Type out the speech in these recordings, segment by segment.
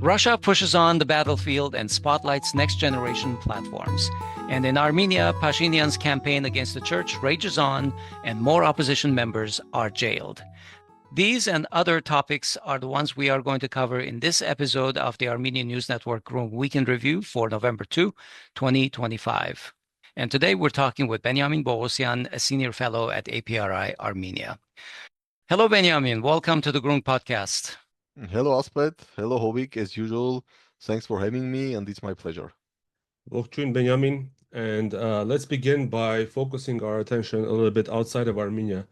Russia pushes on the battlefield and spotlights next-generation platforms. And in Armenia, Pashinyan's campaign against the church rages on, and more opposition members are jailed. These and other topics are the ones we are going to cover in this episode of the Armenian News Network Groong Weekend Review for November 2, 2025. And today we're talking with Benyamin Poghosyan, a senior fellow at APRI Armenia. Hello, Benyamin. Welcome to the Groong podcast. Hello, Asbed. Hello, Hovik. As usual, thanks for having me, and it's my pleasure. Ողջույն Benyamin, and let's begin by focusing our attention a little bit outside of Armenia.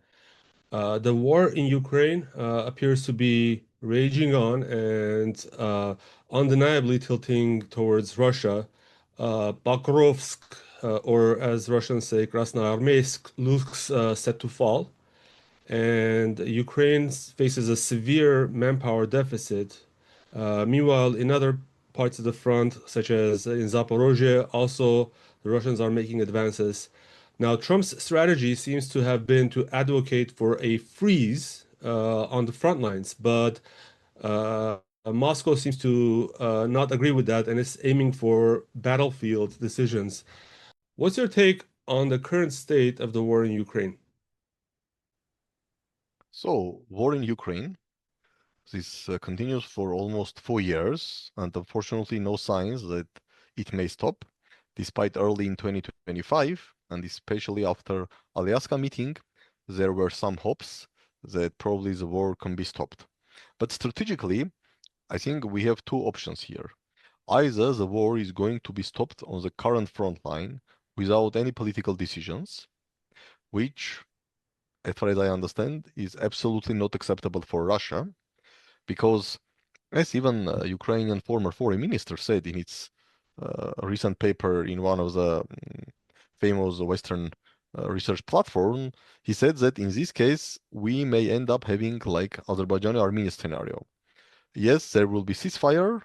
The war in Ukraine appears to be raging on and undeniably tilting towards Russia. Pokrovsk, or as Russians say, Krasnoarmeysk, looks set to fall. And Ukraine faces a severe manpower deficit. Meanwhile, in other parts of the front, such as in Zaporozhye, also the Russians are making advances. Now, Trump's strategy seems to have been to advocate for a freeze on the front lines, but Moscow seems to not agree with that and is aiming for battlefield decisions. What's your take on the current state of the war in Ukraine? So, war in Ukraine. This continues for almost 4 years, and unfortunately, no signs that it may stop, despite early in 2025, and especially after Alaska meeting, there were some hopes that probably the war can be stopped. But strategically, I think we have two options here. Either the war is going to be stopped on the current front line without any political decisions, which, as far as I understand, is absolutely not acceptable for Russia, because as even Ukrainian former foreign minister said in its recent paper in one of the famous Western research platform, he said that in this case, we may end up having like Azerbaijani-Armenia scenario. Yes, there will be ceasefire,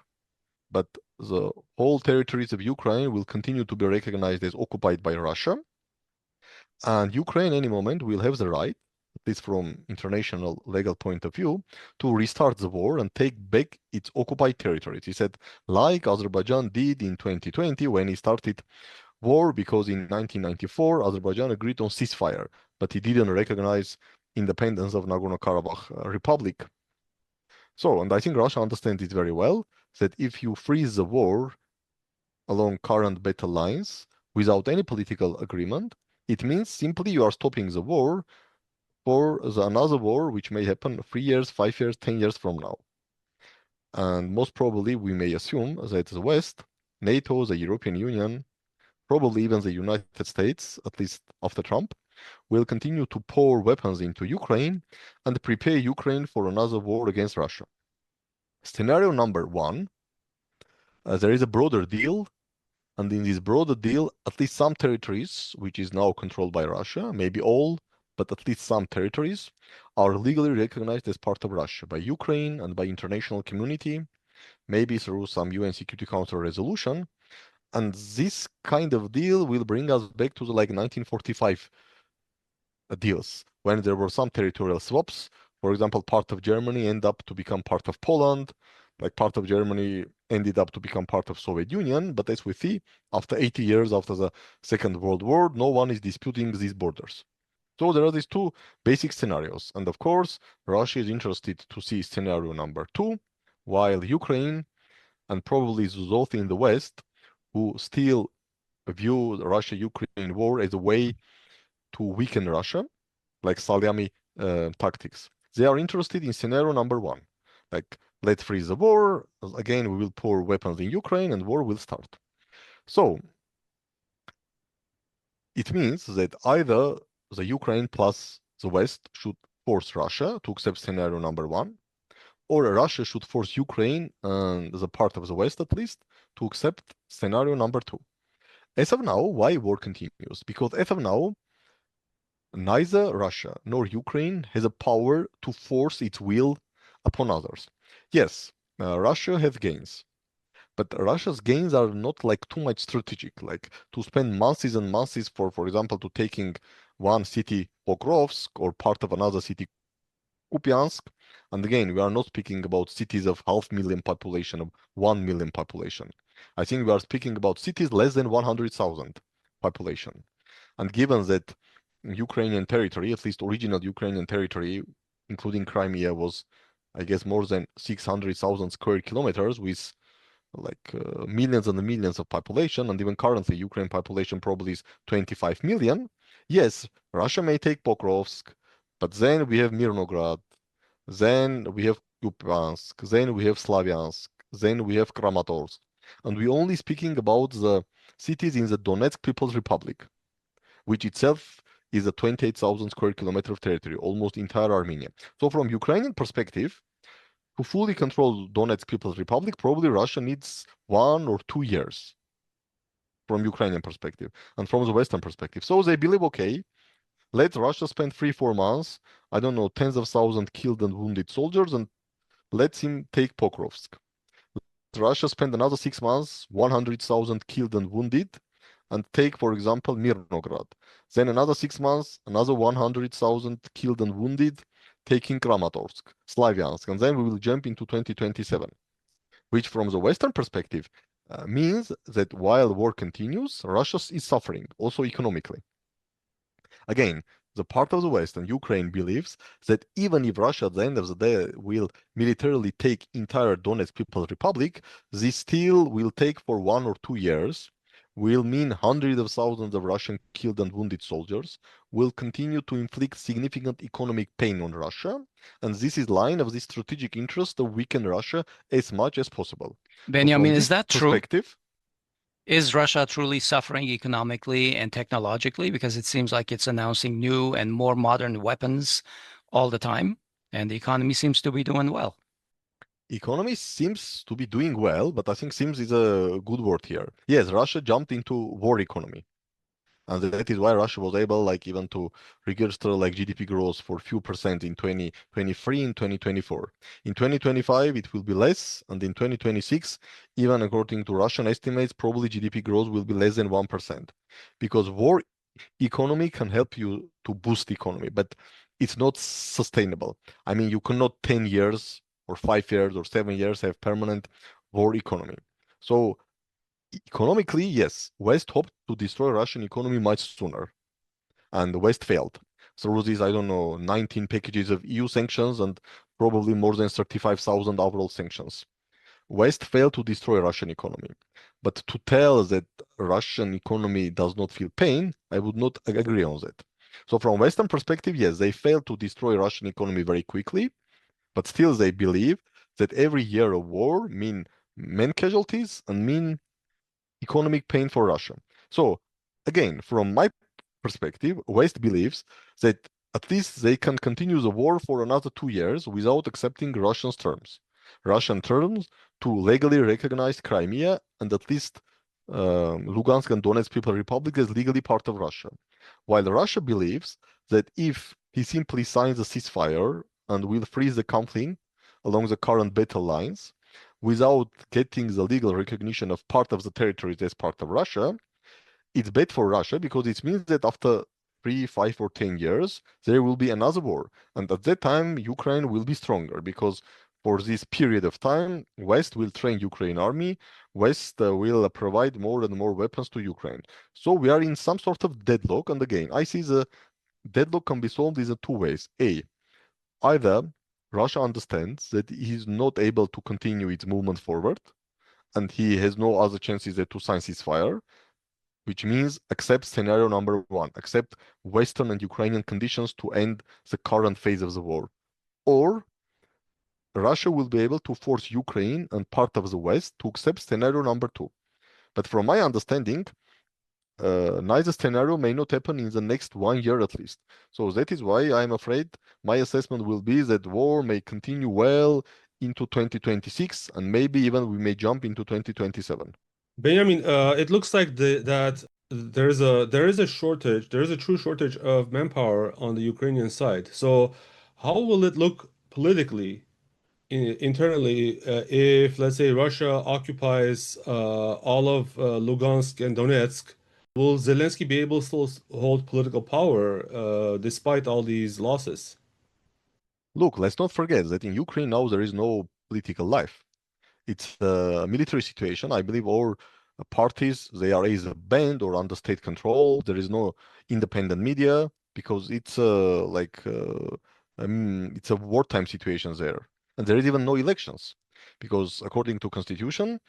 but the whole territories of Ukraine will continue to be recognized as occupied by Russia. And Ukraine, any moment, will have the right, at least from international legal point of view, to restart the war and take back its occupied territories. He said, like Azerbaijan did in 2020 when he started war, because in 1994, Azerbaijan agreed on ceasefire, but he didn't recognize independence of Nagorno-Karabakh Republic. So, and I think Russia understands it very well, that if you freeze the war along current battle lines without any political agreement, it means simply you are stopping the war for another war which may happen 3 years, 5 years, 10 years from now. And most probably we may assume that the West, NATO, the European Union, probably even the United States, at least after Trump, will continue to pour weapons into Ukraine and prepare Ukraine for another war against Russia. Scenario number one, there is a broader deal. And in this broader deal, at least some territories, which is now controlled by Russia, maybe all, but at least some territories, are legally recognized as part of Russia by Ukraine and by international community, maybe through some UN Security Council resolution. And this kind of deal will bring us back to the 1945 deals, when there were some territorial swaps. For example, part of Germany ended up to become part of Poland, like part of Germany ended up to become part of Soviet Union. But as we see, after 80 years after the Second World War, no one is disputing these borders. So there are these two basic scenarios. And of course, Russia is interested to see scenario number two, while Ukraine, and probably those in the West, who still view the Russia-Ukraine war as a way to weaken Russia, like salami tactics. They are interested in scenario number one, like, let's freeze the war. Again, we will pour weapons in Ukraine and war will start. So it means that either the Ukraine plus the West should force Russia to accept scenario number one, or Russia should force Ukraine and the part of the West at least to accept scenario number two. As of now, why war continues? Because as of now, neither Russia nor Ukraine has a power to force its will upon others. Yes, Russia has gains, but Russia's gains are not like too much strategic, like to spend months and months for example, to taking one city, Pokrovsk, or part of another city, Kupiansk. And again, we are not speaking about cities of 500,000 population, of 1 million population. I think we are speaking about cities less than 100,000 population. And given that Ukrainian territory, at least original Ukrainian territory, including Crimea, was, I guess, more than 600,000 square kilometers with like millions and millions of population, and even currently Ukraine population probably is 25 million. Yes, Russia may take Pokrovsk, but then we have Mirnograd, then we have Kupiansk, then we have Slavyansk, then we have Kramatorsk, and we're only speaking about the cities in the Donetsk People's Republic, which itself is a 28,000 square kilometer of territory, almost entire Armenia. So from Ukrainian perspective, to fully control Donetsk People's Republic, probably Russia needs 1 or 2 years from Ukrainian perspective and from the Western perspective. So they believe, okay, let Russia spend 3-4 months, I don't know, tens of thousands killed and wounded soldiers, and let him take Pokrovsk. Let Russia spend another 6 months, 100,000 killed and wounded, and take, for example, Mirnograd. Then another 6 months, another 100,000 killed and wounded, taking Kramatorsk, Slavyansk, and then we will jump into 2027, which from the Western perspective means that while war continues, Russia is suffering, also economically. Again, the part of the West and Ukraine believes that even if Russia at the end of the day will militarily take entire Donetsk People's Republic, this still will take for 1 or 2 years, will mean hundreds of thousands of Russian killed and wounded soldiers, will continue to inflict significant economic pain on Russia, and this is line of the strategic interest to weaken Russia as much as possible. Benjamin, so is that true? Perspective, is Russia truly suffering economically and technologically? Because it seems like it's announcing new and more modern weapons all the time, and the economy seems to be doing well. Economy seems to be doing well, but I think seems is a good word here. Yes, Russia jumped into war economy. And that is why Russia was able, like, even to register like GDP growth for few percent in 2023 and 2024. In 2025, it will be less, and in 2026, even according to Russian estimates, probably GDP growth will be less than 1%. Because war economy can help you to boost economy, but it's not sustainable. I mean, you cannot 10 years or 5 years or 7 years have permanent war economy. So economically, yes, West hoped to destroy Russian economy much sooner, and the West failed through these, I don't know, 19 packages of EU sanctions and probably more than 35,000 overall sanctions. West failed to destroy Russian economy. But to tell that Russian economy does not feel pain, I would not agree on that. So from Western perspective, yes, they failed to destroy Russian economy very quickly, but still they believe that every year of war mean men casualties and mean economic pain for Russia. So again, from my perspective, West believes that at least they can continue the war for another 2 years without accepting Russian terms to legally recognize Crimea and at least Lugansk and Donetsk People's Republic as legally part of Russia. While Russia believes that if he simply signs a ceasefire and will freeze the conflict along the current battle lines, without getting the legal recognition of part of the territories as part of Russia, it's bad for Russia because it means that after 3, 5, or 10 years, there will be another war. And at that time, Ukraine will be stronger because for this period of time, West will train Ukraine army, West will provide more and more weapons to Ukraine. So we are in some sort of deadlock. And again, I see the deadlock can be solved in 2 ways. Either Russia understands that he's not able to continue its movement forward, and he has no other chances than to sign ceasefire, which means accept scenario number 1, accept Western and Ukrainian conditions to end the current phase of the war. Or Russia will be able to force Ukraine and part of the West to accept scenario number 2. But from my understanding, neither scenario may not happen in the next 1 year at least. So that is why I'm afraid my assessment will be that war may continue well into 2026, and maybe even we may jump into 2027. Benjamin, it looks like that there is a shortage, there is a true shortage of manpower on the Ukrainian side. So how will it look politically, internally, if, let's say, Russia occupies all of Lugansk and Donetsk? Will Zelensky be able to still hold political power despite all these losses? Look, let's not forget that in Ukraine now there is no political life. It's a military situation. I believe all parties, they are either banned or under state control. There is no independent media because it's a wartime situation there. And there is even no elections because according to constitution,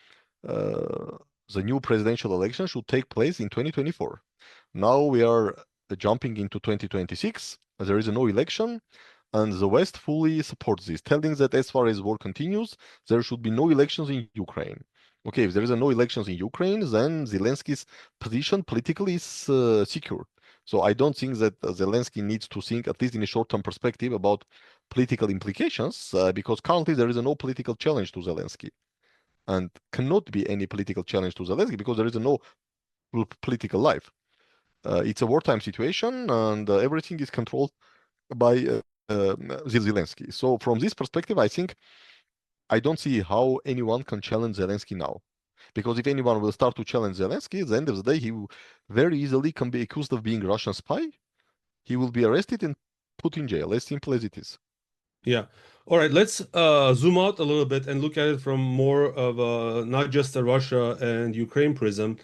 uh, the new presidential election should take place in 2024. Now we are jumping into 2026. There is no election, and the West fully supports this, telling that as far as war continues, there should be no elections in Ukraine. Okay, if there is no elections in Ukraine, then Zelensky's position politically is secure. So I don't think that Zelensky needs to think, at least in a short-term perspective, about political implications, because currently there is no political challenge to Zelensky, and cannot be any political challenge to Zelensky because there is no political life. It's a wartime situation, and everything is controlled by Zelensky. So from this perspective, I think I don't see how anyone can challenge Zelensky now. Because if anyone will start to challenge Zelensky, at the end of the day, he very easily can be accused of being a Russian spy. He will be arrested and put in jail, as simple as it is. Yeah. All right, let's zoom out a little bit and look at it from more of a not just a Russia and Ukraine prism.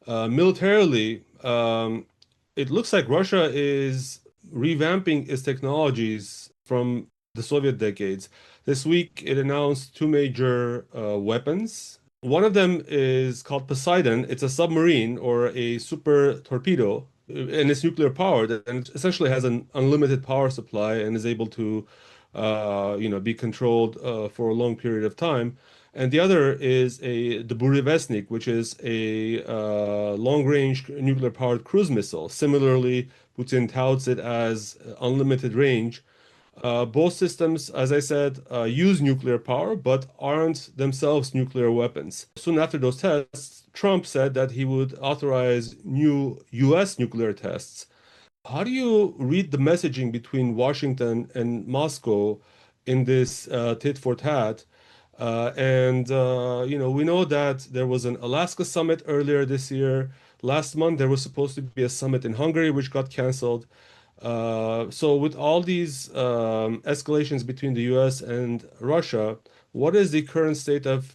Militarily, it looks like Russia is revamping its technologies from the Soviet decades. This week, it announced two major weapons. One of them is called Poseidon. It's a submarine or a super torpedo, and it's nuclear powered, and it essentially has an unlimited power supply and is able to, be controlled for a long period of time. And the other is the Burevestnik, which is a long-range nuclear-powered cruise missile. Similarly, Putin touts it as unlimited range. Both systems, as I said, use nuclear power, but aren't themselves nuclear weapons. Soon after those tests, Trump said that he would authorize new US nuclear tests. How do you read the messaging between Washington and Moscow in this tit for tat? We know that there was an Alaska summit earlier this year. Last month, there was supposed to be a summit in Hungary, which got canceled. So, with all these escalations between the US and Russia, what is the current state of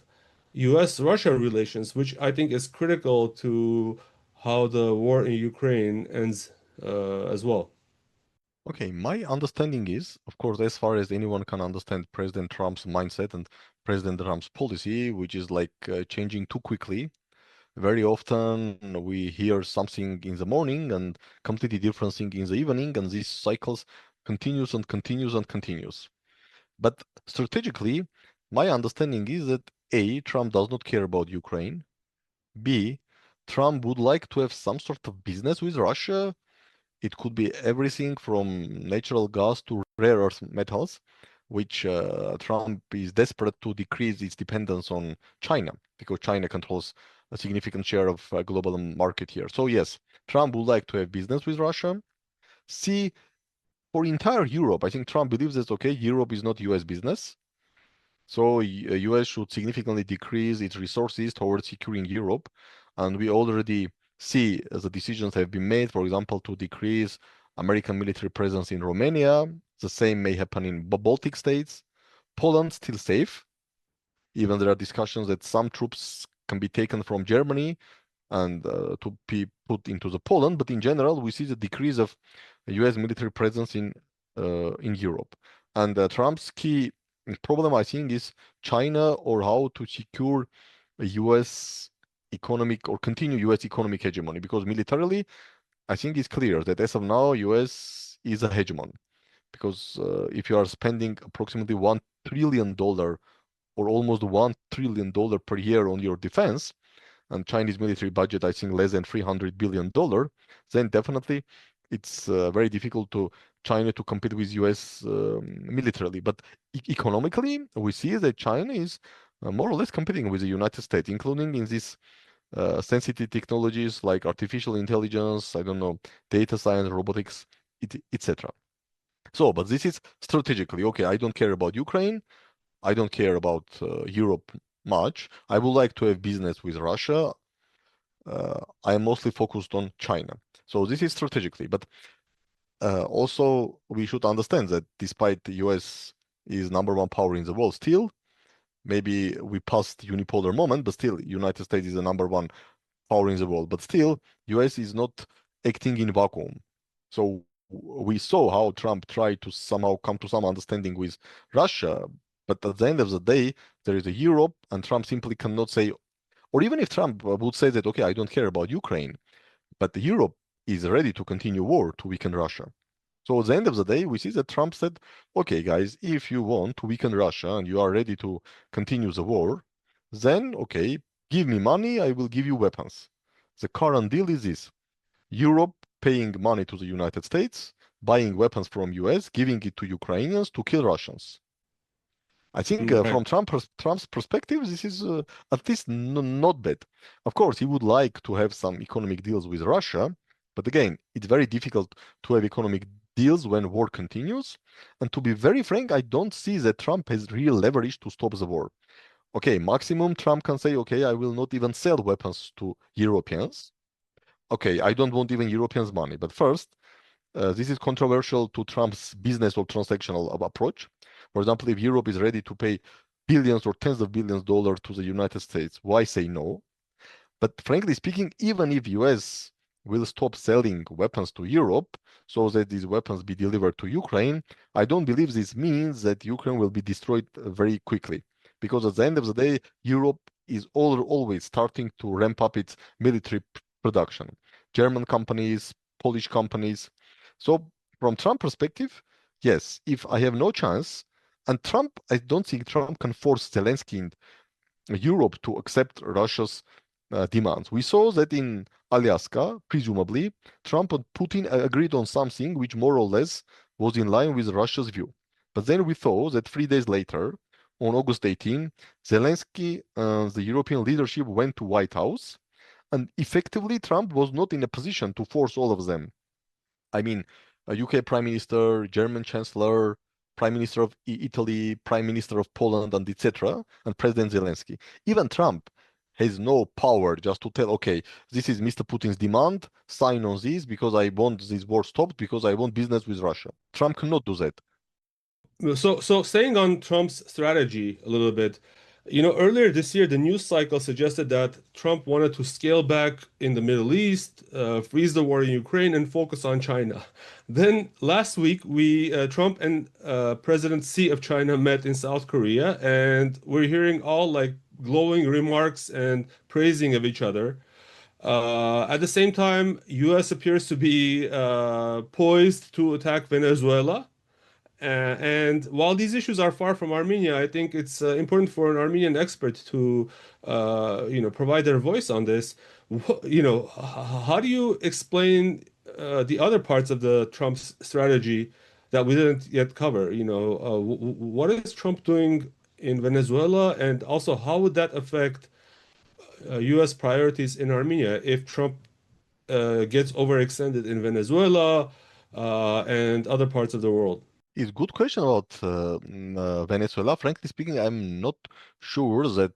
US-Russia relations, which I think is critical to how the war in Ukraine ends as well? Okay, my understanding is, of course, as far as anyone can understand President Trump's mindset and President Trump's policy, which is like changing too quickly. Very often we hear something in the morning and completely different thing in the evening, and these cycles continues and continues and continues. But strategically, my understanding is that A, Trump does not care about Ukraine. B, Trump would like to have some sort of business with Russia. It could be everything from natural gas to rare earth metals, which Trump is desperate to decrease its dependence on China because China controls a significant share of global market here. So yes, Trump would like to have business with Russia. C, for entire Europe, I think Trump believes that, okay, Europe is not US business. So US should significantly decrease its resources towards securing Europe. And we already see the decisions have been made, for example, to decrease American military presence in Romania. The same may happen in Baltic states. Poland still safe. Even there are discussions that some troops can be taken from Germany and to be put into the Poland. But in general, we see the decrease of US military presence in Europe. And Trump's key problem, I think, is China or how to secure a US economic or continue US economic hegemony. Because militarily, I think it's clear that as of now, US is a hegemon. Because if you are spending approximately $1 trillion or almost $1 trillion per year on your defense, and Chinese military budget, I think, less than $300 billion, then definitely it's very difficult to China to compete with US militarily. But economically, we see that China is more or less competing with the United States, including in these sensitive technologies like artificial intelligence, I don't know, data science, robotics, etc. So, but this is strategically, okay, I don't care about Ukraine. I don't care about Europe much. I would like to have business with Russia. I am mostly focused on China. So this is strategically, but also we should understand that despite the US is #1 power in the world still. Maybe we passed unipolar moment, but still United States is the #1 power in the world. But still, US is not acting in vacuum. So we saw how Trump tried to somehow come to some understanding with Russia. But at the end of the day, there is a Europe, and Trump simply cannot say, or even if Trump would say that, okay, I don't care about Ukraine, but Europe is ready to continue war to weaken Russia. So at the end of the day, we see that Trump said, okay, guys, if you want to weaken Russia and you are ready to continue the war, then, okay, give me money, I will give you weapons. The current deal is this: Europe paying money to the United States, buying weapons from US, giving it to Ukrainians to kill Russians. I think from Trump's perspective, this is at least not bad. Of course, he would like to have some economic deals with Russia, but again, it's very difficult to have economic deals when war continues. And to be very frank, I don't see that Trump has real leverage to stop the war. Okay, maximum Trump can say, okay, I will not even sell weapons to Europeans. Okay, I don't want even Europeans' money. But first, this is controversial to Trump's business or transactional approach. For example, if Europe is ready to pay billions or tens of billions of dollars to the United States, why say no? But frankly speaking, even if US will stop selling weapons to Europe so that these weapons be delivered to Ukraine, I don't believe this means that Ukraine will be destroyed very quickly. Because at the end of the day, Europe is always starting to ramp up its military production. German companies, Polish companies. So from Trump perspective, yes, if I have no chance, and Trump, I don't think Trump can force Zelensky in Europe to accept Russia's demands. We saw that in Alaska, presumably, Trump and Putin agreed on something which more or less was in line with Russia's view. But then we saw that 3 days later, on August 18, Zelensky and the European leadership went to White House, and effectively Trump was not in a position to force all of them. I mean, a UK Prime Minister, German Chancellor, Prime Minister of Italy, Prime Minister of Poland, and etc., and President Zelensky. Even Trump has no power just to tell, okay, this is Mr. Putin's demand, sign on this because I want this war stopped, because I want business with Russia. Trump cannot do that. So staying on Trump's strategy a little bit, earlier this year, the news cycle suggested that Trump wanted to scale back in the Middle East, freeze the war in Ukraine, and focus on China. Then last week, Trump and President Xi of China met in South Korea, and we're hearing all like glowing remarks and praising of each other. At the same time, U.S. appears to be poised to attack Venezuela. And while these issues are far from Armenia, I think it's important for an Armenian expert to, provide their voice on this. How do you explain the other parts of the Trump's strategy that we didn't yet cover? What is Trump doing in Venezuela, and also how would that affect U.S. priorities in Armenia if Trump gets overextended in Venezuela and other parts of the world? It's a good question about Venezuela. Frankly speaking, I'm not sure that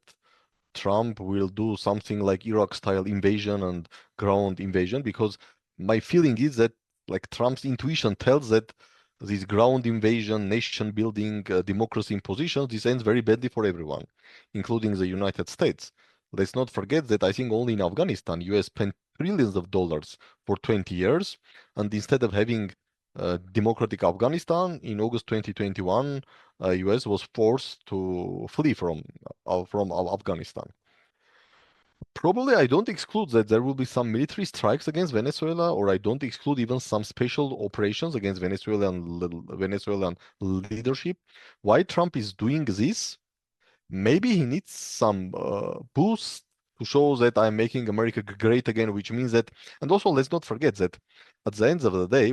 Trump will do something like Iraq-style invasion and ground invasion, because my feeling is that like Trump's intuition tells that this ground invasion, nation building, democracy impositions, this ends very badly for everyone, including the United States. Let's not forget that I think only in Afghanistan, US spent trillions of dollars for 20 years. And instead of having democratic Afghanistan, in August 2021, US was forced to flee from Afghanistan. Probably I don't exclude that there will be some military strikes against Venezuela, or I don't exclude even some special operations against Venezuelan leadership. Why Trump is doing this? Maybe he needs some boost to show that I'm making America great again, which means that, and also let's not forget that at the end of the day,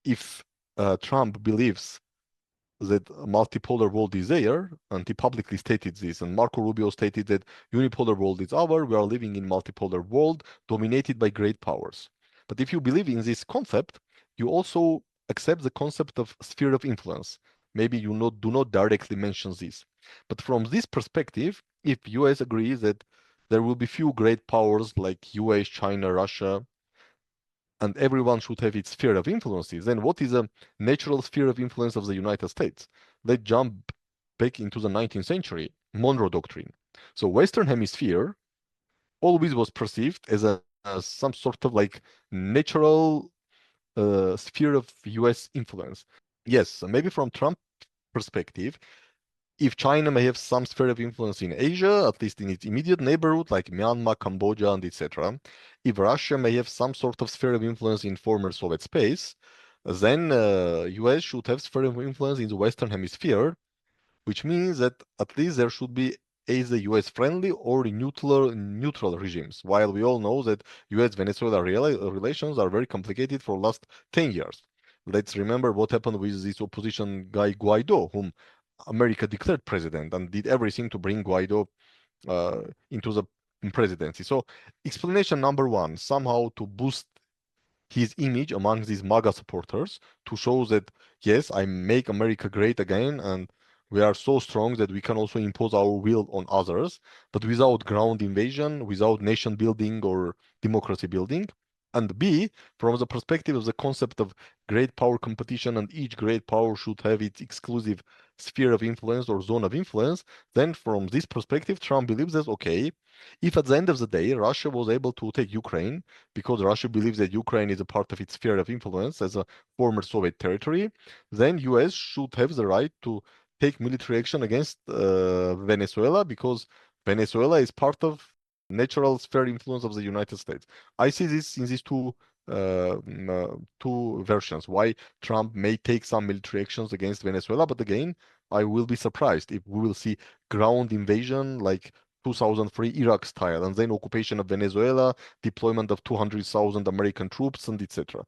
if Trump believes that multipolar world is there, and he publicly stated this, and Marco Rubio stated that unipolar world is we are living in multipolar world dominated by great powers. But if you believe in this concept, you also accept the concept of sphere of influence. Maybe you do not directly mention this. But from this perspective, if US agrees that there will be few great powers like US, China, Russia, and everyone should have its sphere of influences, then what is a natural sphere of influence of the United States? let's jump back into the 19th century, Monroe Doctrine. So Western Hemisphere always was perceived as some sort of like natural sphere of US influence. Yes, maybe from Trump perspective, if China may have some sphere of influence in Asia, at least in its immediate neighborhood, like Myanmar, Cambodia, and etc., if Russia may have some sort of sphere of influence in former Soviet space, then US should have sphere of influence in the Western Hemisphere, which means that at least there should be either US friendly or neutral regimes. While we all know that US Venezuela relations are very complicated for last 10 years. Let's remember what happened with this opposition guy Guaido, whom America declared president and did everything to bring Guaido into the presidency. So explanation number one, somehow to boost his image among these MAGA supporters to show that, yes, I make America great again, and we are so strong that we can also impose our will on others, but without ground invasion, without nation building or democracy building. And B, from the perspective of the concept of great power competition, and each great power should have its exclusive sphere of influence or zone of influence, then from this perspective, Trump believes that, okay, if at the end of the day Russia was able to take Ukraine, because Russia believes that Ukraine is a part of its sphere of influence as a former Soviet territory, then US should have the right to take military action against Venezuela, because Venezuela is part of natural sphere influence of the United States. I see this in these two versions. Why Trump may take some military actions against Venezuela, but again, I will be surprised if we will see ground invasion like 2003 Iraq style, and then occupation of Venezuela, deployment of 200,000 American troops, and etc.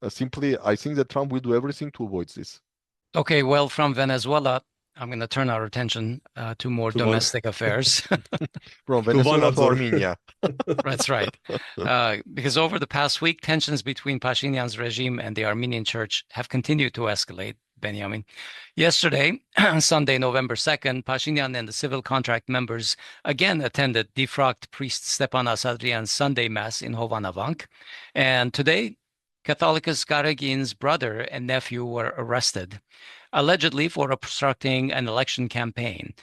Simply, I think that Trump will do everything to avoid this. Okay, well, from Venezuela, I'm going to turn our attention to more To one, domestic affairs. From to one Venezuela to observer. Armenia. That's right. Because over the past week, tensions between Pashinyan's regime and the Armenian church have continued to escalate, Benjamin. Yesterday, Sunday, November 2nd, Pashinyan and the civil contract members again attended defrocked priest Stepan Asadrian's Sunday Mass in Hovanavank. And today, Catholicus Garegin's brother and nephew were arrested, allegedly for obstructing an election campaign.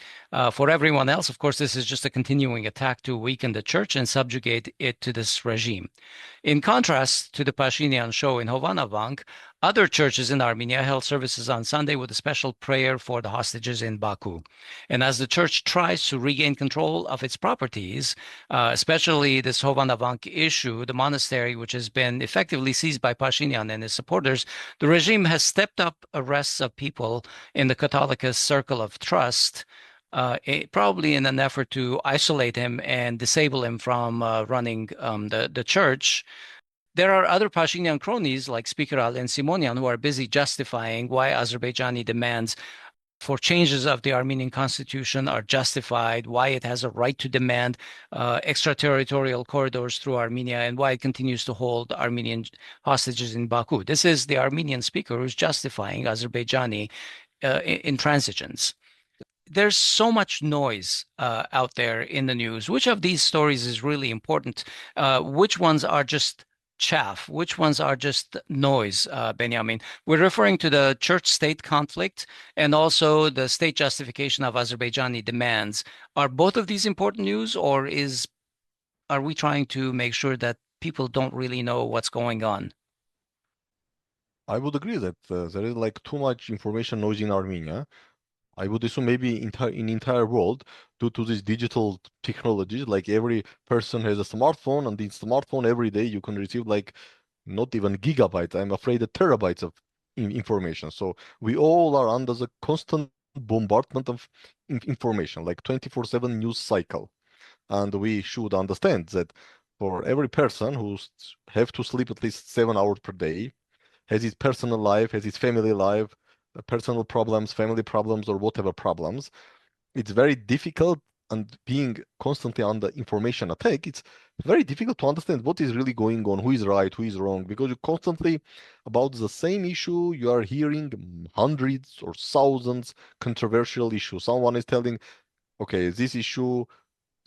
For everyone else, of course, this is just a continuing attack to weaken the church and subjugate it to this regime. In contrast to the Pashinyan show in Hovanavank, other churches in Armenia held services on Sunday with a special prayer for the hostages in Baku. And as the church tries to regain control of its properties, especially this Hovanavank issue, the monastery, which has been effectively seized by Pashinyan and his supporters, the regime has stepped up arrests of people in the Catholicus circle of trust, probably in an effort to isolate him and disable him from running the church. There are other Pashinyan cronies like Speaker Alen Simonian who are busy justifying why Azerbaijani demands for changes of the Armenian constitution are justified, why it has a right to demand extraterritorial corridors through Armenia, and why it continues to hold Armenian hostages in Baku. This is the Armenian speaker who's justifying Azerbaijani intransigence. There's so much noise out there in the news. Which of these stories is really important? Which ones are just chaff? Which ones are just noise, Benjamin? We're referring to the church-state conflict and also the state justification of Azerbaijani demands. Are both of these important news, or are we trying to make sure that people don't really know what's going on? I would agree that there is like too much information noise in Armenia. I would assume maybe in entire world due to this digital technologies, like every person has a smartphone, and in smartphone every day you can receive like not even gigabytes, I'm afraid terabytes of information. So we all are under the constant bombardment of information, like 24/7 news cycle. And we should understand that for every person who have to sleep at least 7 hours per day, has his personal life, has his family life, personal problems, family problems, or whatever problems, it's very difficult. And being constantly under information attack, it's very difficult to understand what is really going on, who is right, who is wrong, because you constantly about the same issue, you are hearing hundreds or thousands controversial issues. Someone is telling, okay, this issue,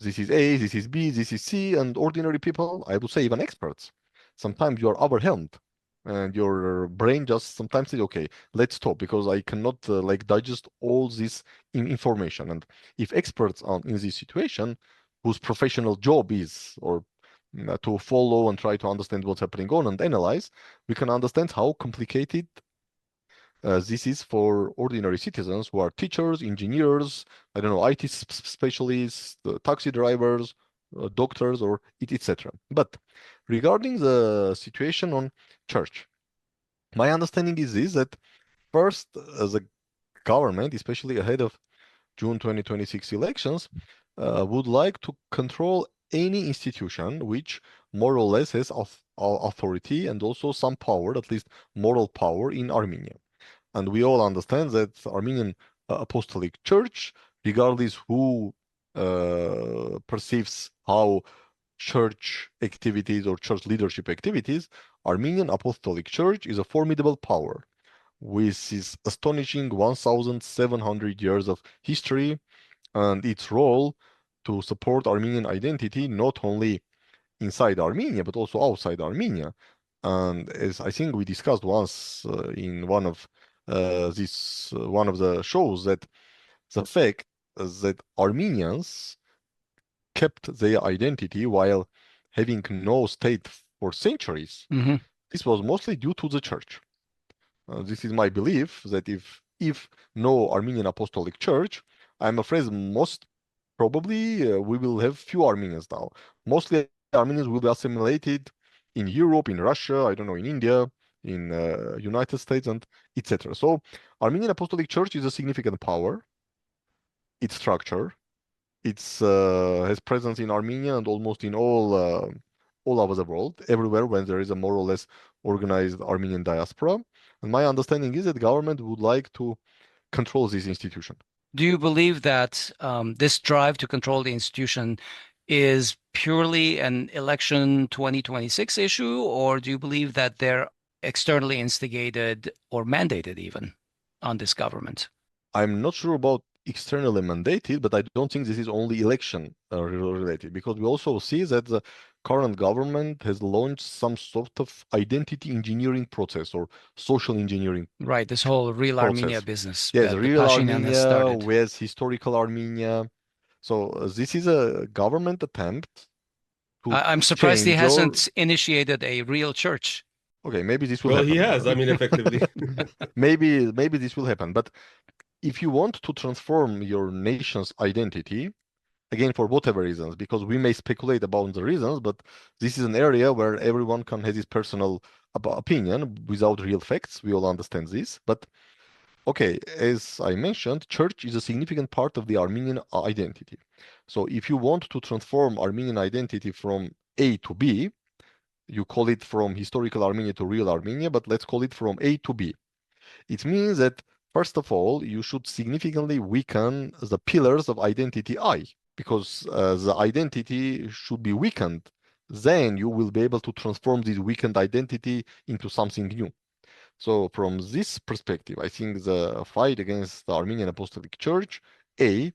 this is A, this is B, this is C, and ordinary people, I would say even experts, sometimes you are overwhelmed and your brain just sometimes says, okay, let's stop because I cannot like digest all this information. And if experts are in this situation, whose professional job is or to follow and try to understand what's happening on and analyze, we can understand how complicated this is for ordinary citizens who are teachers, engineers, I don't know, IT specialists, taxi drivers, doctors, or etc. But regarding the situation on church, my understanding is this, that first, the government, especially ahead of June 2026 elections, would like to control any institution which more or less has authority and also some power, at least moral power, in Armenia. And we all understand that Armenian Apostolic Church, regardless who perceives how church activities or church leadership activities, Armenian Apostolic Church is a formidable power with its astonishing 1,700 years of history and its role to support Armenian identity not only inside Armenia but also outside Armenia. And as I think we discussed once in one of one of the shows, that the fact that Armenians kept their identity while having no state for centuries, this was mostly due to the church. This is my belief that if no Armenian Apostolic Church, I'm afraid most probably we will have few Armenians now. Mostly Armenians will be assimilated in Europe, in Russia, I don't know, in India, in United States, and etc. So Armenian Apostolic Church is a significant power. Its structure, it's has presence in Armenia and almost in all over the world, everywhere when there is a more or less organized Armenian diaspora. And my understanding is that the government would like to control this institution. Do you believe that this drive to control the institution is purely an election 2026 issue, or do you believe that they're externally instigated or mandated even on this government? I'm not sure about externally mandated, but I don't think this is only election related, because we also see that the current government has launched some sort of identity engineering process or social engineering. Right, this whole real process. Armenia business Yes, that the real Pashinyan has Armenia started. with historical Armenia. So this is a government attempt to I'm surprised he change hasn't initiated a real church. Okay, maybe this will Well, happen. he has, I mean, effectively. maybe this will happen. But if you want to transform your nation's identity, again, for whatever reasons, because we may speculate about the reasons, but this is an area where everyone can have his personal opinion without real facts. We all understand this. But okay, as I mentioned, church is a significant part of the Armenian identity. So if you want to transform Armenian identity from A to B, you call it from historical Armenia to real Armenia, but let's call it from A to B. It means that, first of all, you should significantly weaken the pillars of identity I, because the identity should be weakened. Then you will be able to transform this weakened identity into something new. So from this perspective, I think the fight against the Armenian Apostolic Church, A,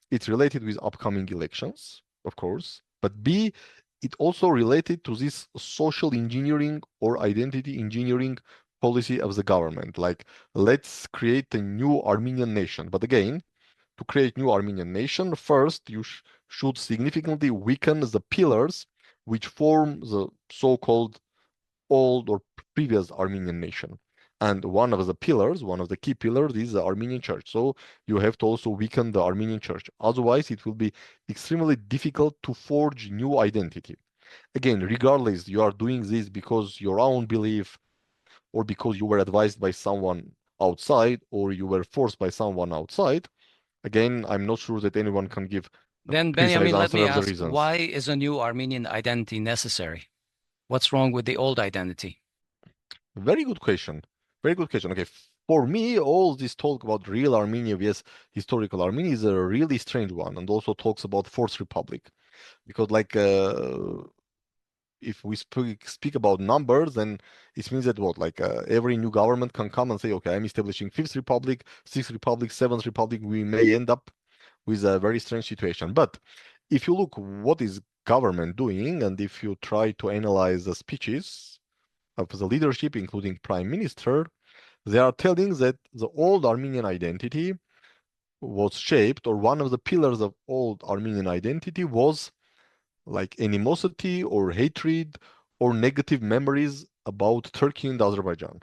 it's related with upcoming elections, of course, but B, it also related to this social engineering or identity engineering policy of the government. Like, let's create a new Armenian nation. But again, to create new Armenian nation, first you should significantly weaken the pillars which form the so-called old or previous Armenian nation. And one of the pillars, one of the key pillars is the Armenian church. So you have to also weaken the Armenian church. Otherwise, it will be extremely difficult to forge new identity. Again, regardless, you are doing this because your own belief or because you were advised by someone outside or you were forced by someone outside. Again, I'm not sure that anyone can give a Then, precise Benjamin, let answer me of the ask, reasons. why is a new Armenian identity necessary? What's wrong with the old identity? Very good question. Very good question. Okay, for me, all this talk about real Armenia vs historical Armenia is a really strange one, and also talks about Fourth Republic, because like if we speak about numbers, then it means that what, like every new government can come and say, okay, I'm establishing Fifth Republic, Sixth Republic, Seventh Republic. We may end up with a very strange situation. But if you look what is government doing, and if you try to analyze the speeches of the leadership, including prime minister, they are telling that the old Armenian identity was shaped, or one of the pillars of old Armenian identity was like animosity or hatred or negative memories about Turkey and Azerbaijan.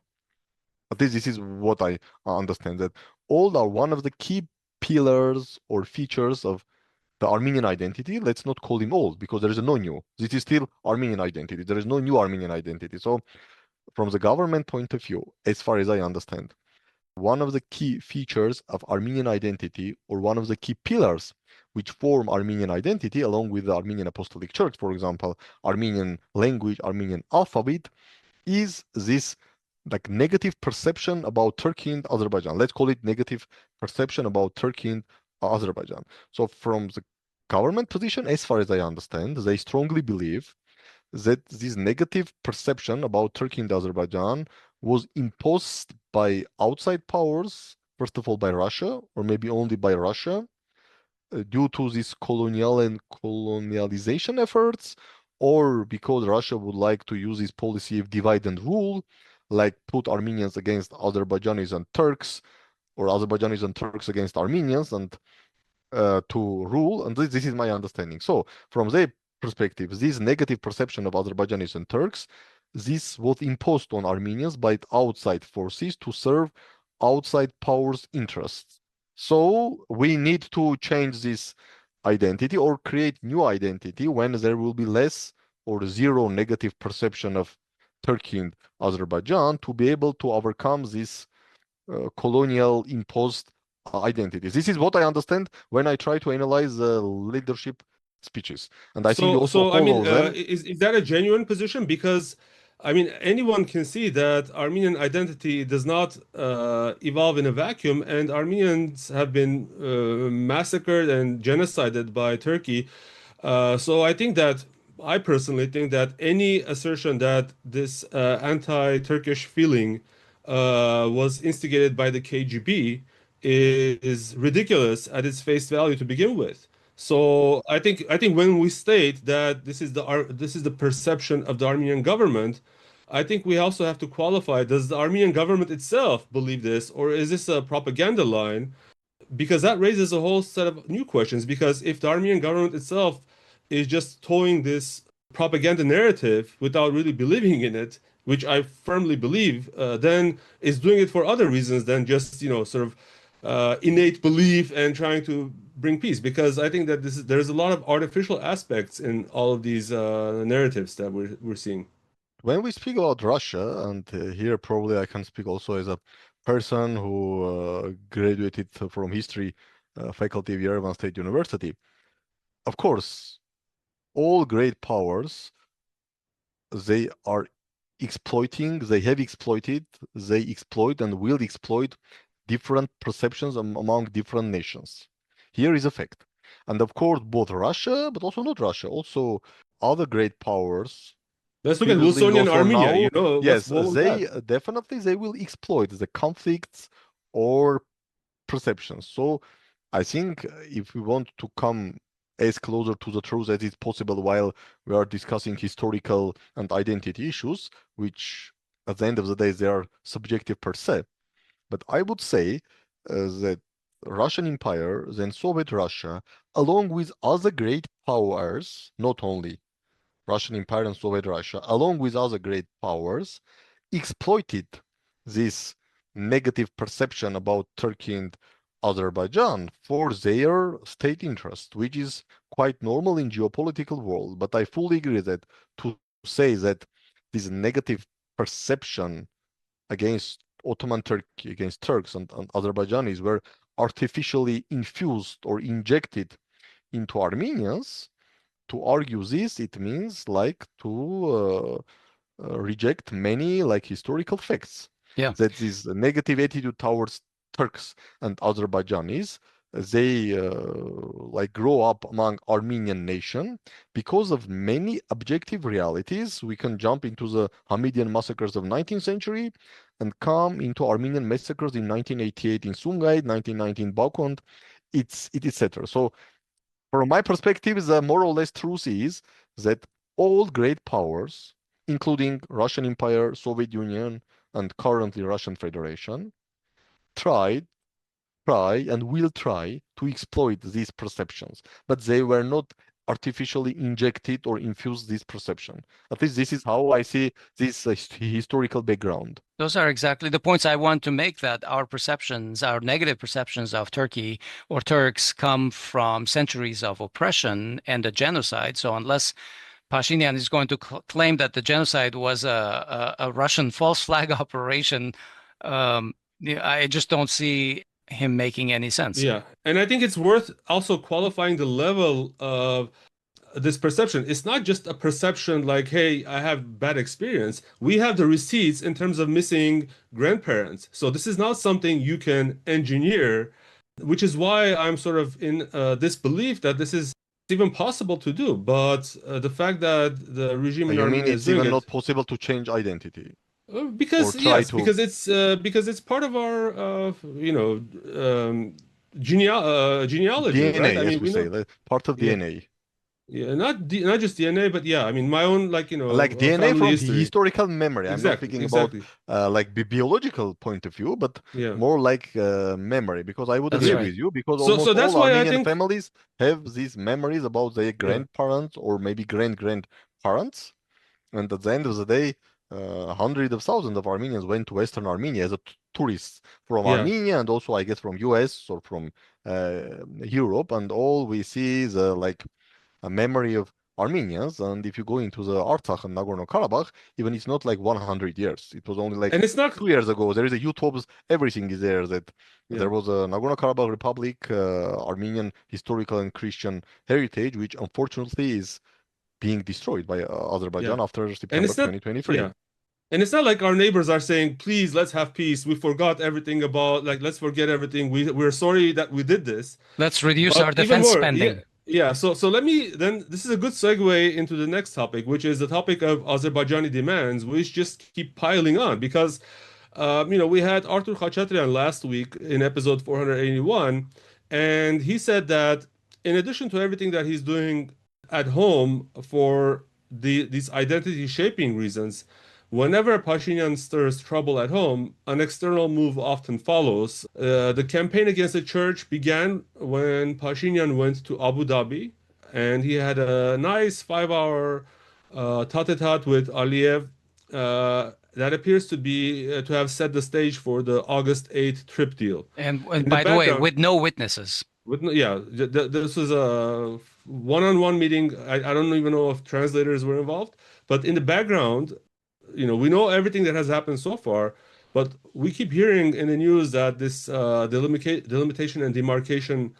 At least this is what I understand, that old are one of the key pillars or features of the Armenian identity. Let's not call him old because there is no new. This is still Armenian identity. There is no new Armenian identity. So from the government point of view, as far as I understand, one of the key features of Armenian identity, or one of the key pillars which form Armenian identity, along with the Armenian Apostolic Church, for example, Armenian language, Armenian alphabet, is this like negative perception about Turkey and Azerbaijan. Let's call it negative perception about Turkey and Azerbaijan. So from the government position, as far as I understand, they strongly believe that this negative perception about Turkey and Azerbaijan was imposed by outside powers, first of all by Russia, or maybe only by Russia, due to these colonial and colonialization efforts, or because Russia would like to use this policy of divide and rule, like put Armenians against Azerbaijanis and Turks, or Azerbaijanis and Turks against Armenians, and to rule. And this is my understanding. So from their perspective, this negative perception of Azerbaijanis and Turks, this was imposed on Armenians by outside forces to serve outside powers' interests. So we need to change this identity or create new identity when there will be less or zero negative perception of Turkey and Azerbaijan to be able to overcome this colonial imposed identities. This is what I understand when I try to analyze the leadership speeches, and I think you also I mean, follow them. is that a genuine position? Because I mean, anyone can see that Armenian identity does not evolve in a vacuum, and Armenians have been massacred and genocided by Turkey. So I personally think that any assertion that this anti-Turkish feeling was instigated by the KGB is ridiculous at its face value to begin with. So I think when we state that this is the perception of the Armenian government, I think we also have to qualify, does the Armenian government itself believe this, or is this a propaganda line? Because that raises a whole set of new questions. Because if the Armenian government itself is just towing this propaganda narrative without really believing in it, which I firmly believe, then is doing it for other reasons than just, sort of innate belief and trying to bring peace. Because I think that there's a lot of artificial aspects in all of these narratives that we're seeing. When we speak about Russia, and here probably I can speak also as a person who graduated from history faculty of Yerevan State University. Of course, all great powers, they are exploiting, they have exploited, they exploit and will exploit different perceptions among different nations. Here is a fact. And of course, both Russia, but also not Russia, also other great powers. Let's look at previously and Wilsonian also Armenia. now, yes, what was they that? definitely they will exploit the conflicts or perceptions. So I think if we want to come as closer to the truth as is possible while we are discussing historical and identity issues, which at the end of the day they are subjective per se, but I would say that Russian Empire, then Soviet Russia, along with other great powers, not only Russian Empire and Soviet Russia, along with other great powers, exploited this negative perception about Turkey and Azerbaijan for their state interest, which is quite normal in geopolitical world. But I fully agree that to say that this negative perception against Ottoman Turkey, against Turks and Azerbaijanis were artificially infused or injected into Armenians, to argue this, it means like to reject many like historical facts. Yeah. That this negative attitude towards Turks and Azerbaijanis, they like grow up among Armenian nation because of many objective realities. We can jump into the Hamidian massacres of 19th century and come into Armenian massacres in 1988 in Sumgait, 1919 in Baku, etc. So from my perspective, the more or less truth is that all great powers including Russian Empire, Soviet Union, and currently Russian Federation, try and will try to exploit these perceptions, but they were not artificially injected or infused this perception. At least this is how I see this historical background. Those are exactly the points I want to make, that our perceptions, our negative perceptions of Turkey or Turks come from centuries of oppression and a genocide. So unless Pashinyan is going to claim that the genocide was a Russian false flag operation, I just don't see him making any sense. Yeah, and I think it's worth also qualifying the level of this perception. It's not just a perception like, hey, I have bad experience. We have the receipts in terms of missing grandparents. So this is not something you can engineer, which is why I'm sort of in this belief that this is even possible to do. But the fact that the regime in You mean Armenia is it's doing even it, not possible to change identity? because Or try yes, to- because it's part of our genealogy, DNA, right? I yes, mean, we say part of Yeah. DNA. Yeah, not just DNA, but yeah, I mean my own Like DNA family from history. historical memory. I'm not Exactly, speaking exactly. about like biological point of view, but Yeah. more like memory. Because I would That's agree right. with you, because So almost that's all why I Armenian think families have these memories about their grandparents or maybe grandparents. And at the end of the day, hundreds of thousands of Armenians went to Western Armenia as a tourists from Yeah. Armenia, and also I guess from US or from Europe, and all we see is like a memory of Armenians. And if you go into the Artsakh and Nagorno-Karabakh, even it's not like 100 years. It was only like and it's not 2 years ago. There is a YouTube's, everything is there. That Yeah. there was a Nagorno-Karabakh Republic, Armenian historical and Christian heritage, which unfortunately is being destroyed by Azerbaijan after September it's not 2023. yeah. And it's not like our neighbors are saying, please, let's have peace. We forgot everything about, like, let's forget everything. We're sorry that we did this. Let's reduce But our even defense more, spending. So let me then, this is a good segue into the next topic, which is the topic of Azerbaijani demands, which just keep piling on because we had Artur Khachatryan last week in episode 481, and he said that in addition to everything that he's doing at home for these identity shaping reasons, whenever Pashinyan stirs trouble at home, an external move often follows. The campaign against the church began when Pashinyan went to Abu Dhabi, and he had a nice 5-hour tete-a-tete with Aliyev. That appears to have set the stage for the August 8th trip deal. And In by the way, background- with no witnesses. This was a one-on-one meeting. I don't even know if translators were involved, but in the background, we know everything that has happened so far, but we keep hearing in the news that this delimitation and demarcation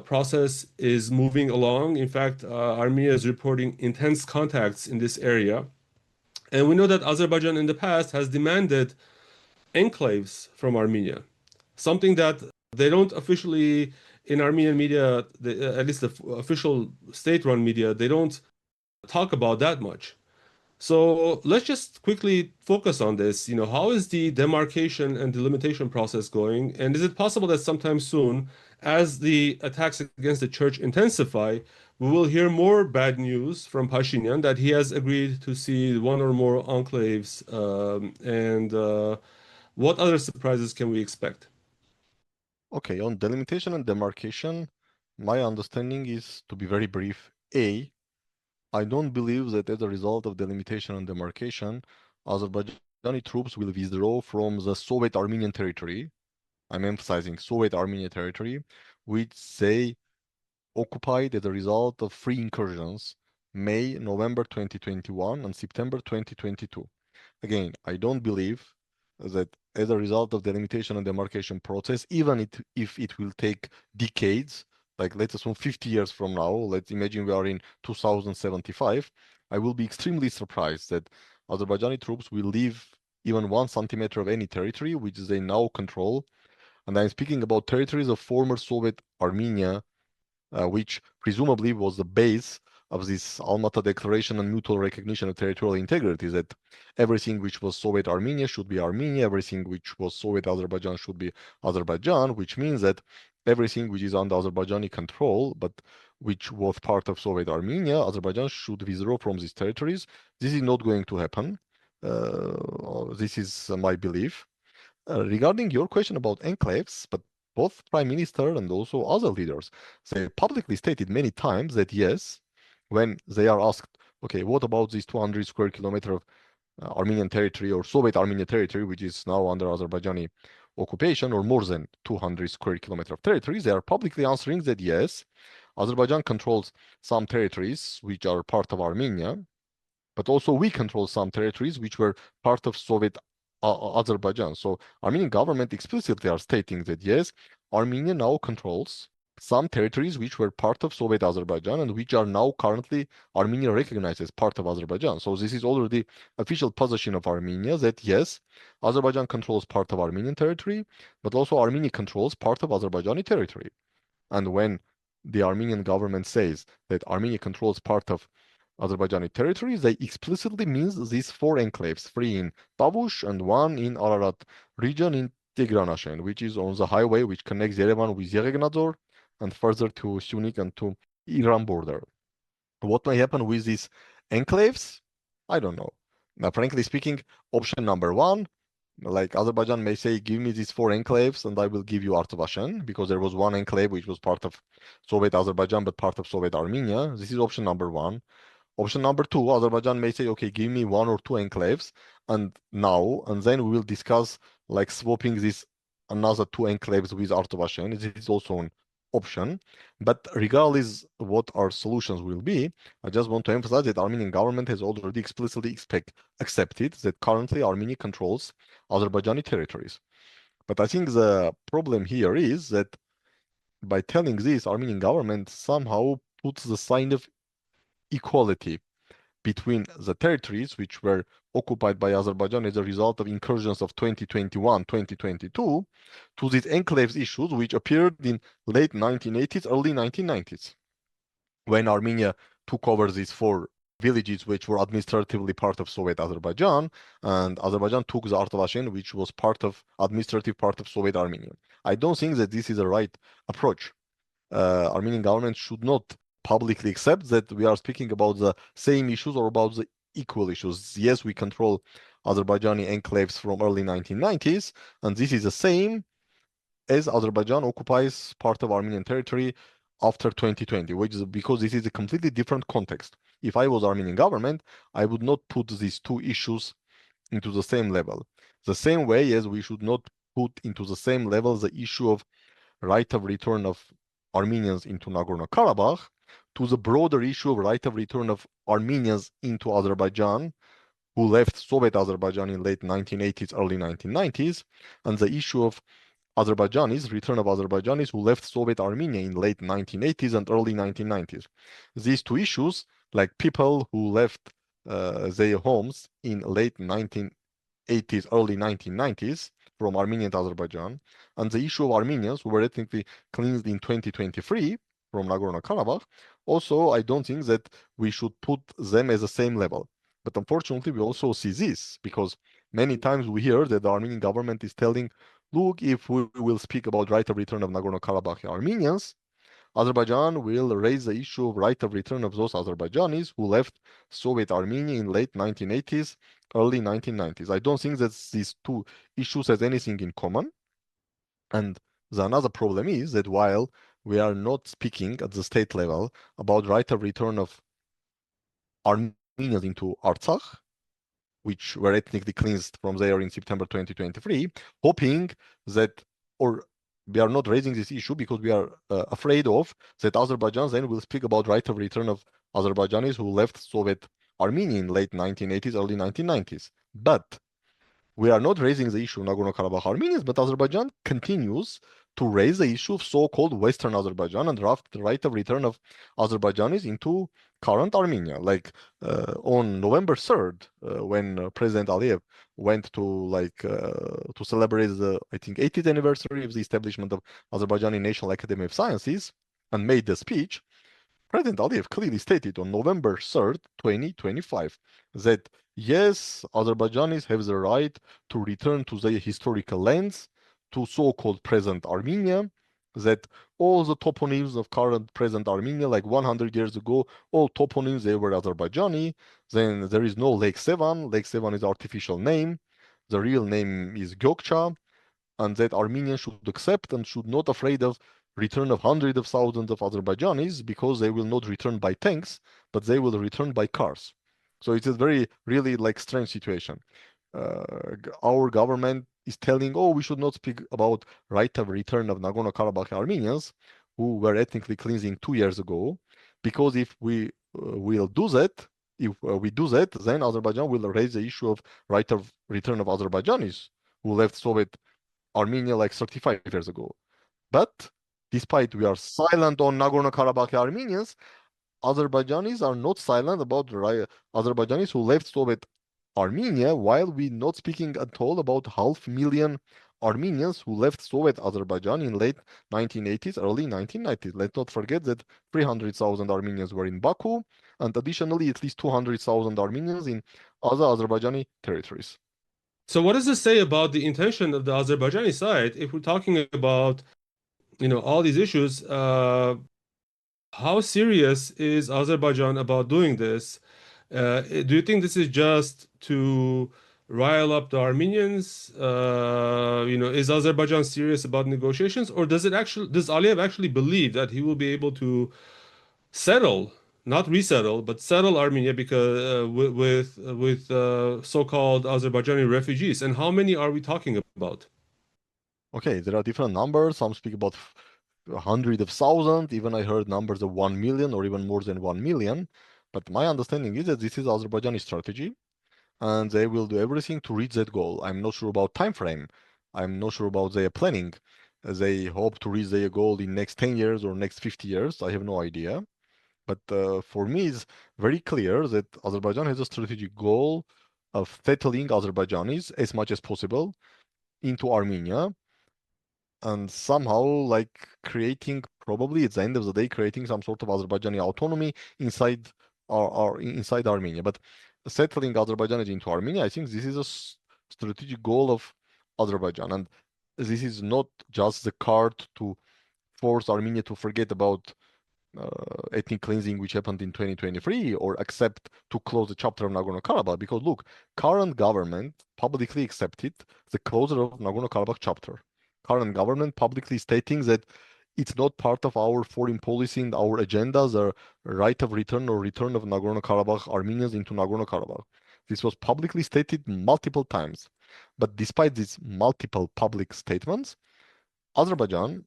process is moving along. In fact, Armenia is reporting intense contacts in this area. And we know that Azerbaijan in the past has demanded enclaves from Armenia, something that they don't officially, in Armenian media, at least the official state-run media, they don't talk about that much. So let's just quickly focus on this. How is the demarcation and delimitation process going? And is it possible that sometime soon, as the attacks against the church intensify, we will hear more bad news from Pashinyan that he has agreed to see one or more enclaves? What other surprises can we expect? Okay, on delimitation and demarcation, my understanding is, to be very brief, I don't believe that as a result of delimitation and demarcation, Azerbaijani troops will withdraw from the Soviet Armenian territory. I'm emphasizing Soviet Armenian territory, which they occupied as a result of 3 incursions, November 2021 and September 2022. Again, I don't believe that as a result of the delimitation and demarcation process, even if it will take decades, like let's assume 50 years from now, let's imagine we are in 2075, I will be extremely surprised that Azerbaijani troops will leave even 1 centimeter of any territory which they now control. And I'm speaking about territories of former Soviet Armenia, which presumably was the base of this Almaty Declaration and Mutual Recognition of Territorial Integrity, that everything which was Soviet Armenia should be Armenia, everything which was Soviet Azerbaijan should be Azerbaijan, which means that everything which is under Azerbaijani control, but which was part of Soviet Armenia, Azerbaijan should withdraw from these territories. This is not going to happen. This is my belief. Regarding your question about enclaves, but both Prime Minister and also other leaders, they publicly stated many times that yes, when they are asked, okay, what about this 200 square kilometer of Armenian territory or Soviet Armenian territory, which is now under Azerbaijani occupation, or more than 200 square kilometer of territory, they are publicly answering that yes, Azerbaijan controls some territories which are part of Armenia, but also we control some territories which were part of Soviet Azerbaijan. So Armenian government explicitly are stating that yes, Armenia now controls some territories which were part of Soviet Azerbaijan and which are now currently Armenia recognized as part of Azerbaijan. So this is already official position of Armenia that yes, Azerbaijan controls part of Armenian territory, but also Armenia controls part of Azerbaijani territory. And when the Armenian government says that Armenia controls part of Azerbaijani territories, they explicitly means these 4 enclaves, 3 in Tavush and 1 in Ararat region in Tigranashen, which is on the highway which connects Yerevan with Yeregnadzor and further to Syunik and to Iran border. What may happen with these enclaves? I don't know. Now, frankly speaking, option number 1, like Azerbaijan may say, give me these 4 enclaves and I will give you Artsakh, because there was 1 enclave which was part of Soviet Azerbaijan but part of Soviet Armenia. This is option number 1. Option number 2, Azerbaijan may say, okay, give me 1 or 2 enclaves and then we will discuss like swapping these another 2 enclaves with Artsakh. This is also an option. But regardless what our solutions will be, I just want to emphasize that Armenian government has already explicitly accepted that currently Armenia controls Azerbaijani territories. But I think the problem here is that by telling this, Armenian government somehow puts the sign of equality between the territories which were occupied by Azerbaijan as a result of incursions of 2021, 2022, to these enclaves issues which appeared in late 1980s, early 1990s, when Armenia took over these 4 villages which were administratively part of Soviet Azerbaijan, and Azerbaijan took the Artsakh, which was administrative part of Soviet Armenia. I don't think that this is the right approach. Armenian government should not publicly accept that we are speaking about the same issues or about the equal issues. Yes, we control Azerbaijani enclaves from early 1990s, and this is the same as Azerbaijan occupies part of Armenian territory after 2020, which is because this is a completely different context. If I was Armenian government, I would not put these 2 issues into the same level. The same way as we should not put into the same level the issue of right of return of Armenians into Nagorno-Karabakh to the broader issue of right of return of Armenians into Azerbaijan who left Soviet Azerbaijan in late 1980s, early 1990s, and the issue of return of Azerbaijanis who left Soviet Armenia in late 1980s and early 1990s. These 2 issues, like people who left their homes in late 1980s, early 1990s, from Armenia to Azerbaijan, and the issue of Armenians who were ethnically cleansed in 2023 from Nagorno-Karabakh, also I don't think that we should put them as the same level. But unfortunately, we also see this because many times we hear that the Armenian government is telling, look, if we will speak about right of return of Nagorno-Karabakh Armenians, Azerbaijan will raise the issue of right of return of those Azerbaijanis who left Soviet Armenia in late 1980s, early 1990s. I don't think that these 2 issues has anything in common. And the another problem is that while we are not speaking at the state level about right of return of Armenians into Artsakh, which were ethnically cleansed from there in September 2023, hoping that, or we are not raising this issue because we are afraid of that Azerbaijan then will speak about right of return of Azerbaijanis who left Soviet Armenia in late 1980s, early 1990s. But we are not raising the issue of Nagorno-Karabakh Armenians, but Azerbaijan continues to raise the issue of so-called Western Azerbaijan and draft the right of return of Azerbaijanis into current Armenia. Like on November 3rd, when President Aliyev went to to celebrate the, I think, 80th anniversary of the establishment of Azerbaijani National Academy of Sciences and made the speech, President Aliyev clearly stated on November 3rd, 2025, that yes, Azerbaijanis have the right to return to their historical lands, to so-called present Armenia, that all the toponyms of current present Armenia, like 100 years ago, all toponyms, they were Azerbaijani. Then there is no Lake Sevan. Lake Sevan is artificial name. The real name is Gökçe, and that Armenians should accept and should not afraid of return of hundreds of thousands of Azerbaijanis, because they will not return by tanks, but they will return by cars. So it's a very really like strange situation. Our government is telling, oh, we should not speak about right of return of Nagorno-Karabakh Armenians who were ethnically cleansing 2 years ago, because if we will do that, if we do that, then Azerbaijan will raise the issue of right of return of Azerbaijanis who left Soviet Armenia like 35 years ago. But despite we are silent on Nagorno-Karabakh Armenians, Azerbaijanis are not silent about Azerbaijanis who left Soviet Armenia, while we're not speaking at all about 500,000 Armenians who left Soviet Azerbaijan in late 1980s, early 1990s. Let's not forget that 300,000 Armenians were in Baku, and additionally at least 200,000 Armenians in other Azerbaijani territories. So what does this say about the intention of the Azerbaijani side? If we're talking about, all these issues, how serious is Azerbaijan about doing this? Do you think this is just to rile up the Armenians? Is Azerbaijan serious about negotiations, or does Aliyev actually believe that he will be able to settle, not resettle, but settle Armenia because with so-called Azerbaijani refugees? And how many are we talking about? Okay, there are different numbers. Some speak about 100,000. Even I heard numbers of 1 million or even more than 1 million. But my understanding is that this is Azerbaijani strategy, and they will do everything to reach that goal. I'm not sure about time frame. I'm not sure about their planning. They hope to reach their goal in next 10 years or next 50 years. I have no idea. But for me, it's very clear that Azerbaijan has a strategic goal of settling Azerbaijanis as much as possible into Armenia, and somehow like creating, probably at the end of the day, creating some sort of Azerbaijani autonomy inside inside Armenia. But settling Azerbaijanis into Armenia, I think this is a strategic goal of Azerbaijan, and this is not just the card to force Armenia to forget about ethnic cleansing which happened in 2023, or accept to close the chapter of Nagorno-Karabakh, because look, current government publicly accepted the closure of Nagorno-Karabakh chapter. Current government publicly stating that it's not part of our foreign policy and our agendas, the right of return or return of Nagorno-Karabakh Armenians into Nagorno-Karabakh. This was publicly stated multiple times. But despite these multiple public statements, Azerbaijan,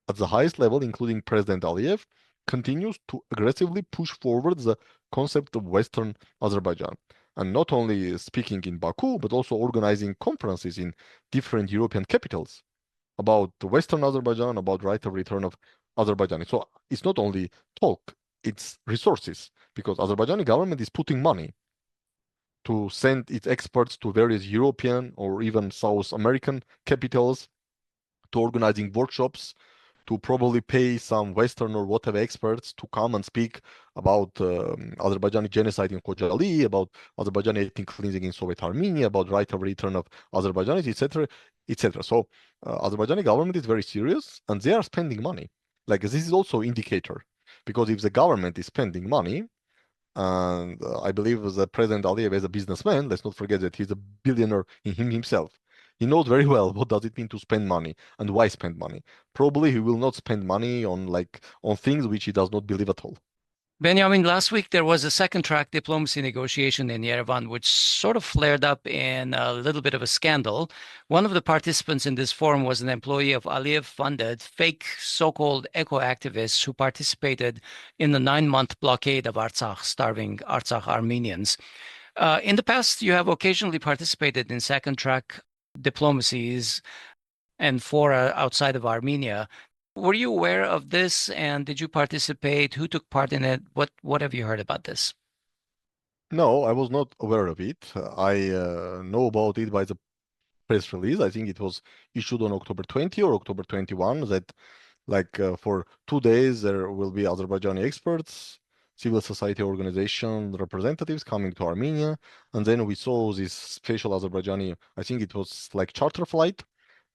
at the highest level, including President Aliyev, continues to aggressively push forward the concept of Western Azerbaijan. And not only speaking in Baku, but also organizing conferences in different European capitals about Western Azerbaijan, about right of return of Azerbaijan. So it's not only talk, it's resources, because Azerbaijani government is putting money to send its experts to various European or even South American capitals, to organizing workshops, to probably pay some Western or whatever experts to come and speak about Azerbaijani genocide in Khojaly, about Azerbaijani ethnic cleansing in Soviet Armenia, about right of return of Azerbaijanis, etc., etc. So Azerbaijani government is very serious, and they are spending money. Like, this is also indicator, because if the government is spending money, and I believe the President Aliyev is a businessman, let's not forget that he's a billionaire in himself. He knows very well what does it mean to spend money and why spend money. Probably he will not spend money on things which he does not believe at all. Benjamin, last week there was a second track diplomacy negotiation in Yerevan, which sort of flared up in a little bit of a scandal. One of the participants in this forum was an employee of Aliyev-funded fake so-called eco-activists who participated in the 9-month blockade of Artsakh, starving Artsakh Armenians. In the past, you have occasionally participated in second track diplomacies and fora outside of Armenia. Were you aware of this, and did you participate? Who took part in it? What have you heard about this? No, I was not aware of it. I know about it by the press release. I think it was issued on October 20 or October 21, that for 2 days there will be Azerbaijani experts, civil society organization representatives coming to Armenia. And then we saw this special Azerbaijani, I think it was like charter flight,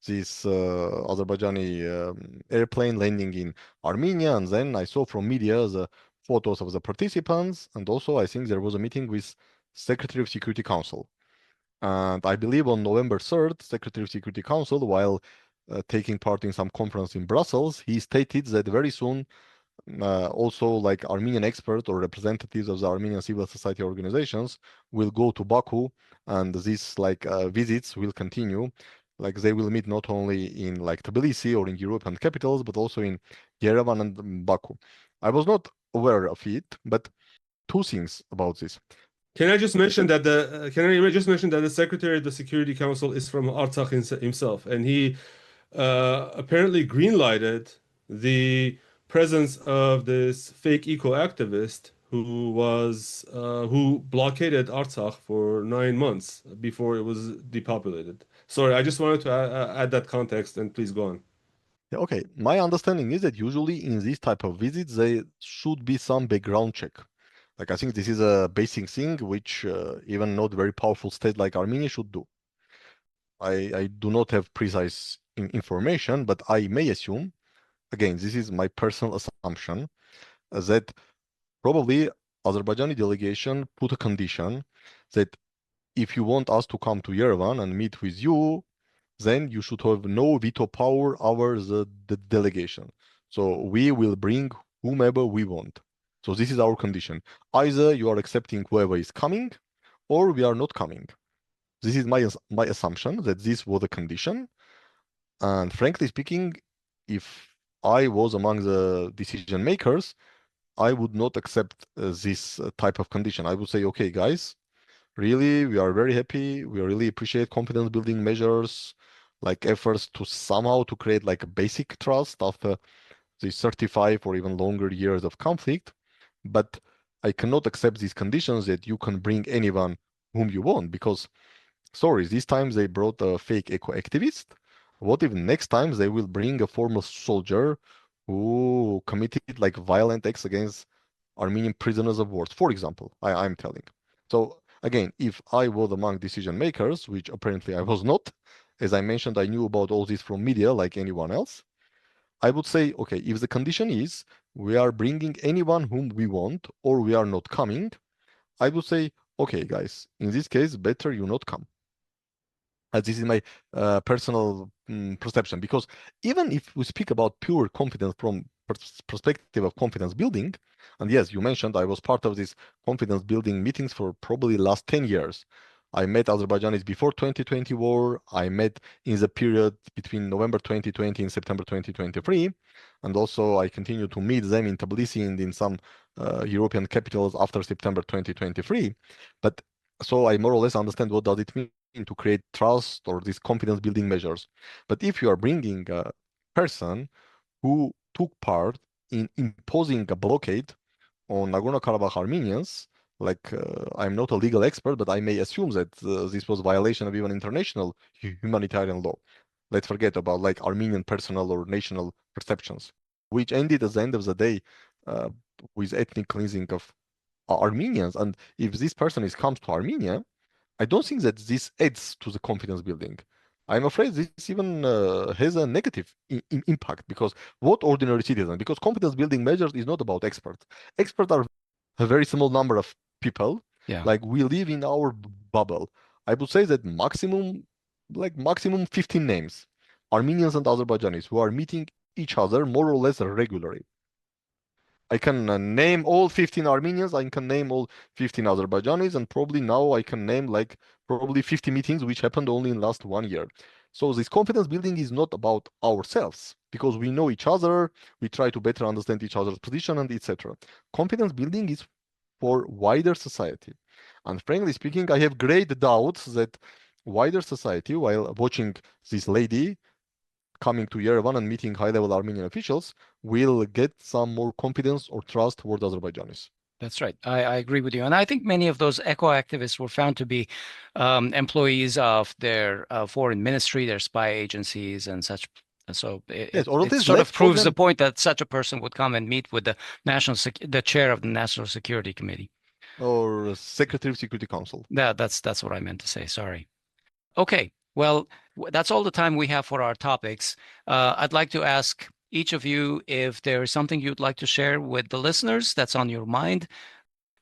this Azerbaijani airplane landing in Armenia, and then I saw from media the photos of the participants, and also I think there was a meeting with Secretary of Security Council. And I believe on November 3rd, Secretary of Security Council, while taking part in some conference in Brussels, he stated that very soon also like Armenian experts or representatives of the Armenian civil society organizations will go to Baku, and these like visits will continue. Like they will meet not only in like Tbilisi or in European capitals, but also in Yerevan and Baku. I was not aware of it, but two things about this. Can I just mention that the Secretary of the Security Council is from Artsakh himself, and he apparently greenlighted the presence of this fake eco-activist who blockaded Artsakh for 9 months before it was depopulated. Sorry, I just wanted to add that context, and please go on. Yeah, okay, my understanding is that usually in this type of visits, there should be some background check. Like I think this is a basic thing which even not very powerful state like Armenia should do. I do not have precise information, but I may assume, again, this is my personal assumption, that probably Azerbaijani delegation put a condition that if you want us to come to Yerevan and meet with you, then you should have no veto power over the delegation. So we will bring whomever we want. So this is our condition. Either you are accepting whoever is coming, or we are not coming. This is my assumption that this was a condition. And frankly speaking, if I was among the decision makers, I would not accept this type of condition. I would say, okay, guys, really, we are very happy. We really appreciate confidence building measures, like efforts to somehow to create like a basic trust after these 35 or even longer years of conflict. But I cannot accept these conditions that you can bring anyone whom you want, because sorry, this time they brought a fake eco-activist. What if next time they will bring a former soldier who committed like violent acts against Armenian prisoners of war, for example, I'm telling. So again, if I was among decision makers, which apparently I was not, as I mentioned, I knew about all this from media like anyone else, I would say, okay, if the condition is we are bringing anyone whom we want or we are not coming, I would say, okay, guys, in this case, better you not come. This is my personal perception, because even if we speak about pure confidence from perspective of confidence building, and yes, you mentioned I was part of these confidence building meetings for probably last 10 years. I met Azerbaijanis before 2020 war. I met in the period between November 2020 and September 2023. And also I continue to meet them in Tbilisi and in some European capitals after September 2023. But so I more or less understand what does it mean to create trust or these confidence building measures. But if you are bringing a person who took part in imposing a blockade on Nagorno-Karabakh Armenians, like I'm not a legal expert, but I may assume that this was violation of even international humanitarian law. Let's forget about like Armenian personal or national perceptions, which ended at the end of the day with ethnic cleansing of Armenians. And if this person comes to Armenia, I don't think that this adds to the confidence building. I'm afraid this even has a negative impact, because what ordinary citizen, because confidence building measures is not about experts. Experts are a very small number of people. Yeah. Like we live in our bubble. I would say that maximum 15 names, Armenians and Azerbaijanis who are meeting each other more or less regularly. I can name all 15 Armenians, I can name all 15 Azerbaijanis, and probably now I can name like probably 50 meetings which happened only in last 1 year. So this confidence building is not about ourselves, because we know each other, we try to better understand each other's position and etc. Confidence building is for wider society. And frankly speaking, I have great doubts that wider society, while watching this lady coming to Yerevan and meeting high-level Armenian officials, will get some more confidence or trust toward Azerbaijanis. That's right. I agree with you. And I think many of those eco-activists were found to be employees of their foreign ministry, their spy agencies and such. So Yes, or at it least sort of left for proves the them. point that such a person would come and meet with the chair of the National Security Committee. Or Secretary of Security Council. That's what I meant to say. Sorry. Okay. Well, that's all the time we have for our topics. I'd like to ask each of you if there is something you'd like to share with the listeners that's on your mind.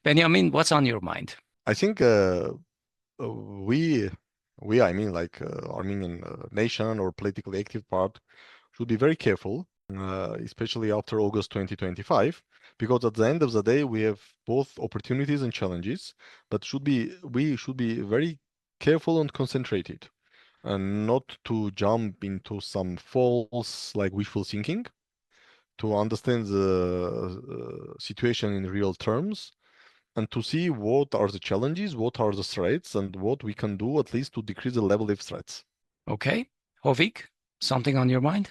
Benjamin, what's on your mind? I think we, I mean, like Armenian nation or politically active part, should be very careful, especially after August 2025, because at the end of the day, we have both opportunities and challenges, but we should be very careful and concentrated, and not to jump into some false, like wishful thinking, to understand the situation in real terms and to see what are the challenges, what are the threats, and what we can do at least to decrease the level of threats. Okay. Hovik, something on your mind?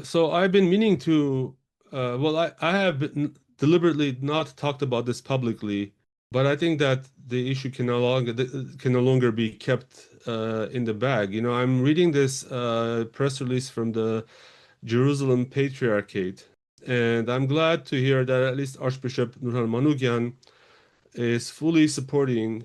So I've been meaning to, I have deliberately not talked about this publicly, but I think that the issue can no longer be kept in the bag. You know, I'm reading this press release from the Jerusalem Patriarchate, and I'm glad to hear that at least Archbishop Nurhan Manukyan is fully supporting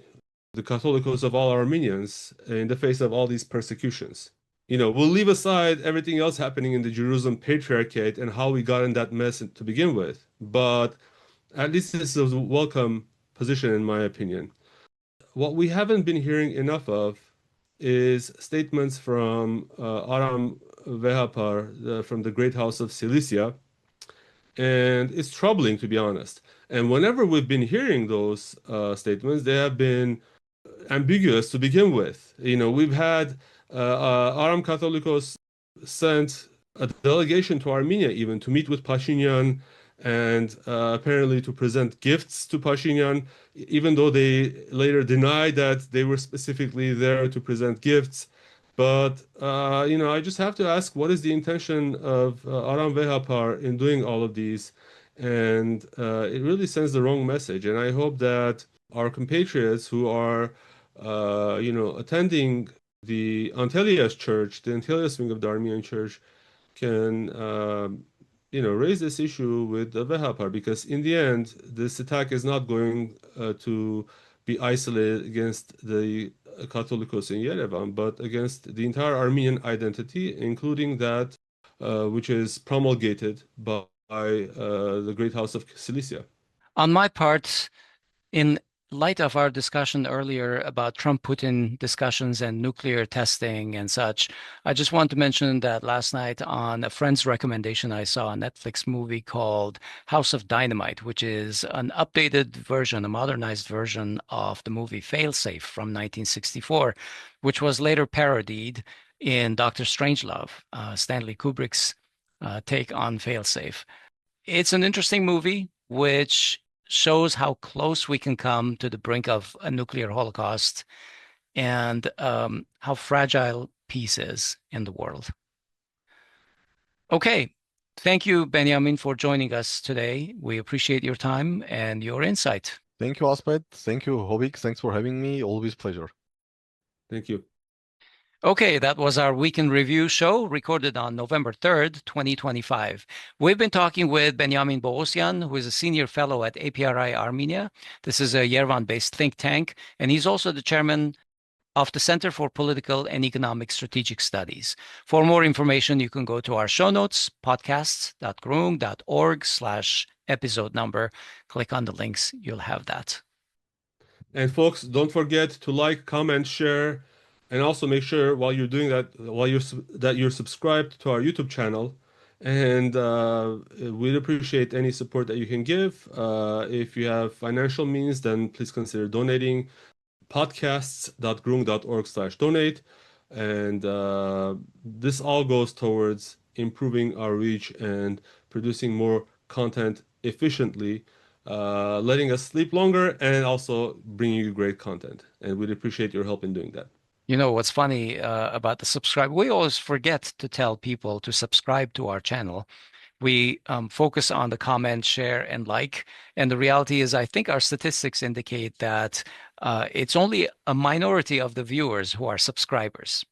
the Catholicos of all Armenians in the face of all these persecutions. You know, we'll leave aside everything else happening in the Jerusalem Patriarchate and how we got in that mess to begin with, but at least this is a welcome position, in my opinion. What we haven't been hearing enough of is statements from Aram I, from the Great House of Cilicia, and it's troubling, to be honest. And whenever we've been hearing those statements, they have been ambiguous to begin with. You know, we've had Aram Catholicos sent a delegation to Armenia even to meet with Pashinyan and apparently to present gifts to Pashinyan, even though they later denied that they were specifically there to present gifts. But you know, I just have to ask, what is the intention of Aram Vehapar in doing all of these? And it really sends the wrong message. And I hope that our compatriots who are, you know, attending the Antelias Church, the Antelias wing of the Armenian Church, can, you know, raise this issue with the Vehapar, because in the end, this attack is not going to be isolated against the Catholicos in Yerevan, but against the entire Armenian identity, including that which is promulgated by the Great House of Cilicia. On my part, in light of our discussion earlier about Trump-Putin discussions and nuclear testing and such, I just want to mention that last night on a friend's recommendation, I saw a Netflix movie called House of Dynamite, which is an updated version, a modernized version of the movie Failsafe from 1964, which was later parodied in Dr. Strangelove, Stanley Kubrick's take on Failsafe. It's an interesting movie, which shows how close we can come to the brink of a nuclear holocaust and how fragile peace is in the world. Okay. Thank you, Benjamin, for joining us today. We appreciate your time and your insight. Thank you, Asbed. Thank you, Hovik. Thanks for having me. Always pleasure. Thank you. Okay, that was our Weekend Review show recorded on November 3rd, 2025. We've been talking with Benyamin Poghosyan, who is a senior fellow at APRI Armenia. This is a Yerevan-based think tank, and he's also the chairman of the Center for Political and Economic Strategic Studies. For more information, you can go to our show notes, podcasts.groong.org/episode number. Click on the links, you'll have that. And folks, don't forget to like, comment, share, and also make sure while you're doing that, that you're subscribed to our YouTube channel. And we'd appreciate any support that you can give. If you have financial means, then please consider donating. Podcasts.groong.org/donate. And this all goes towards improving our reach and producing more content efficiently, letting us sleep longer and also bringing you great content. And we'd appreciate your help in doing that. You know, what's funny about the subscribe, we always forget to tell people to subscribe to our channel. We focus on the comment, share, and like. And the reality is, I think our statistics indicate that it's only a minority of the viewers who are subscribers.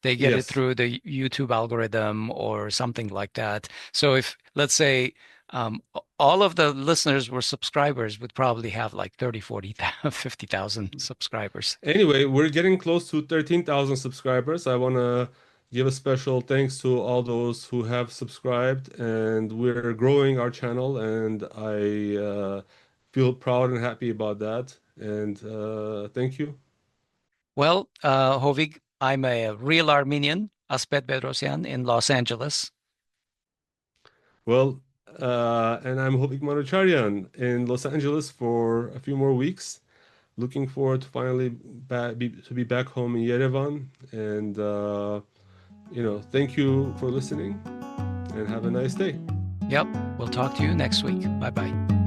They get it through the YouTube algorithm or something like that. So if, let's say, All of the listeners were subscribers would probably have like 30, 40, 50,000 subscribers. Anyway, we're getting close to 13,000 subscribers. I want to give a special thanks to all those who have subscribed, and we're growing our channel, and I feel proud and happy about that. And thank you. Well, Hovik, I'm a real Armenian, Asbed Bedrosyan in Los Angeles. Well, and I'm Hovik Manocharyan in Los Angeles for a few more weeks. Looking forward to finally be back home in Yerevan. And thank you for listening, and have a nice day. Yep, we'll talk to you next week. Bye-bye.